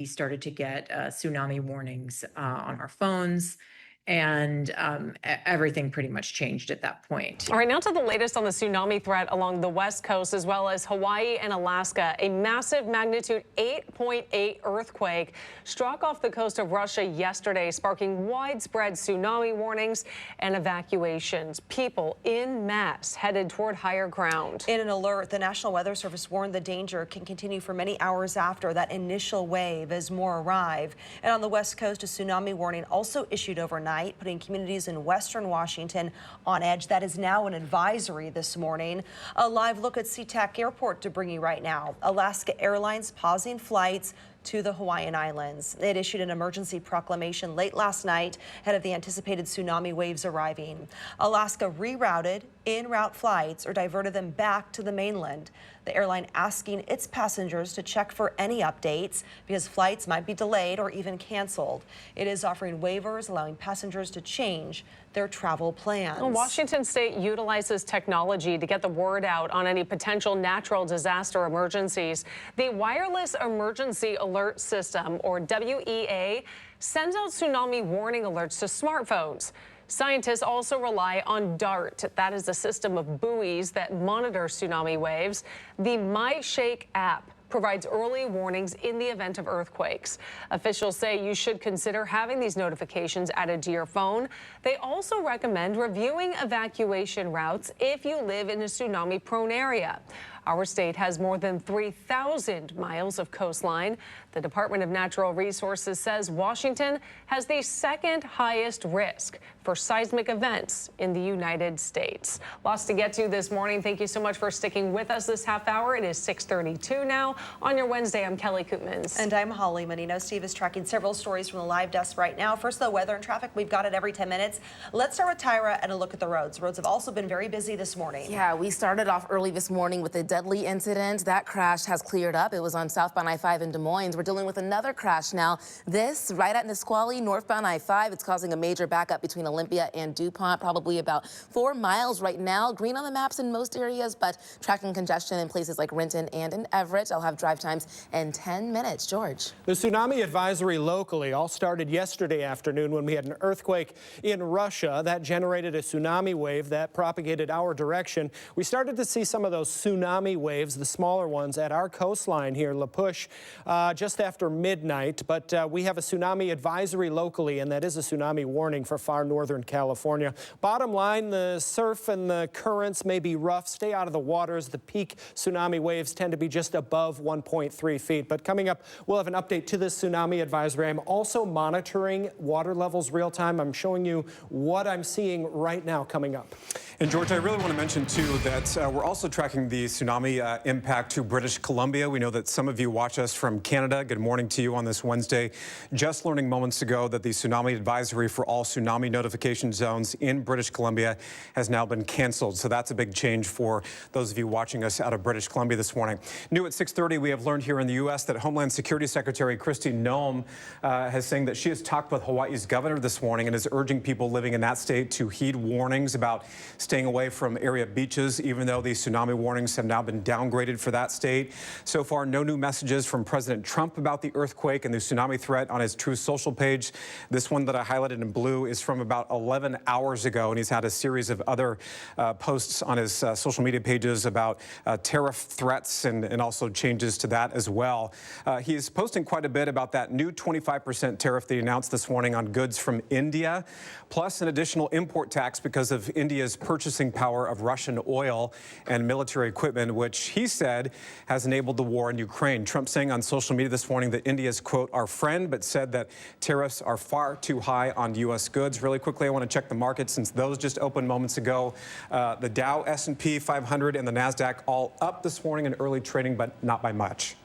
We started to get tsunami warnings on our phones, and everything pretty much changed at that point. All right, now to the latest on the tsunami threat along the West Coast, as well as Hawaii and Alaska. A massive magnitude 8.8 earthquake struck off the coast of Russia yesterday, sparking widespread tsunami warnings and evacuations. People en masse headed toward higher ground. In an alert, the National Weather Service warned the danger can continue for many hours after that initial wave as more arrive. And on the West Coast, a tsunami warning also issued overnight, putting communities in western Washington on edge. That is now an advisory this morning. A live look at SeaTac Airport to bring you right now. Alaska Airlines pausing flights to the Hawaiian Islands. It issued an emergency proclamation late last night ahead of the anticipated tsunami waves arriving. Alaska rerouted en route flights or diverted them back to the mainland. The airline asking its passengers to check for any updates because flights might be delayed or even canceled. It is offering waivers allowing passengers to change their travel plans. Well, Washington State utilizes technology to get the word out on any potential natural disaster emergencies. The Wireless Emergency Alert System, or WEA, sends out tsunami warning alerts to smartphones. Scientists also rely on DART. That is a system of buoys that monitor tsunami waves. The MyShake app provides early warnings in the event of earthquakes. Officials say you should consider having these notifications added to your phone. They also recommend reviewing evacuation routes if you live in a tsunami-prone area. Our state has more than 3,000 miles of coastline. The Department of Natural Resources says Washington has the second highest risk for seismic events in the United States. Lots to get to this morning. Thank you so much for sticking with us this half hour. It is 6:32 now. On your Wednesday, I'm Kelly Koopmans. And I'm Holly Menino. Steve is tracking several stories from the live desk right now. First, the weather and traffic. We've got it every 10 minutes. Let's start with Tyra and a look at the roads. Roads have also been very busy this morning. Yeah, we started off early this morning with a deadly incident. That crash has cleared up. It was on southbound I-5 in Des Moines. We're dealing with another crash now. This right at Nisqually, northbound I-5. It's causing a major backup between Olympia and DuPont, probably about 4 miles right now. Green on the maps in most areas, but tracking congestion in places like Renton and in Everett. I'll have drive times in 10 minutes. George. The tsunami advisory locally all started yesterday afternoon when we had an earthquake in Russia that generated a tsunami wave that propagated our direction. We started to see some of those tsunami waves, the smaller ones, at our coastline here, La Push, just after midnight. But we have a tsunami advisory locally, and that is a tsunami warning for far northern California. Bottom line, the surf and the currents may be rough. Stay out of the waters. The peak tsunami waves tend to be just above 1.3 feet. But coming up, we'll have an update to this tsunami advisory. I'm also monitoring water levels real time. I'm showing you what I'm seeing right now coming up. And George, I really want to mention too that we're also tracking the tsunami impact to British Columbia. We know that some of you watch us from Canada. Good morning to you on this Wednesday. Just learning moments ago that the tsunami advisory for all tsunami notification zones in British Columbia has now been canceled. So that's a big change for those of you watching us out of British Columbia this morning. New at 6:30, we have learned here in the U.S. that Homeland Security Secretary Kristi Noem has saying that she has talked with Hawaii's governor this morning and is urging people living in that state to heed warnings about staying away from area beaches, even though these tsunami warnings have now been downgraded for that state. So far, no new messages from President Trump about the earthquake and the tsunami threat on his Truth Social page. This one that I highlighted in blue is from about 11 hours ago, and he's had a series of other posts on his social media pages about tariff threats and also changes to that as well. He is posting quite a bit about that new 25% tariff that he announced this morning on goods from India, plus an additional import tax because of India's purchasing power of Russian oil and military equipment, which he said has enabled the war in Ukraine. Trump saying on social media this morning that India is, quote, our friend, but said that tariffs are far too high on U.S. goods. Really quickly, I want to check the market since those just opened moments ago. The Dow, S&P 500, and the NASDAQ all up this morning in early trading, but not by much.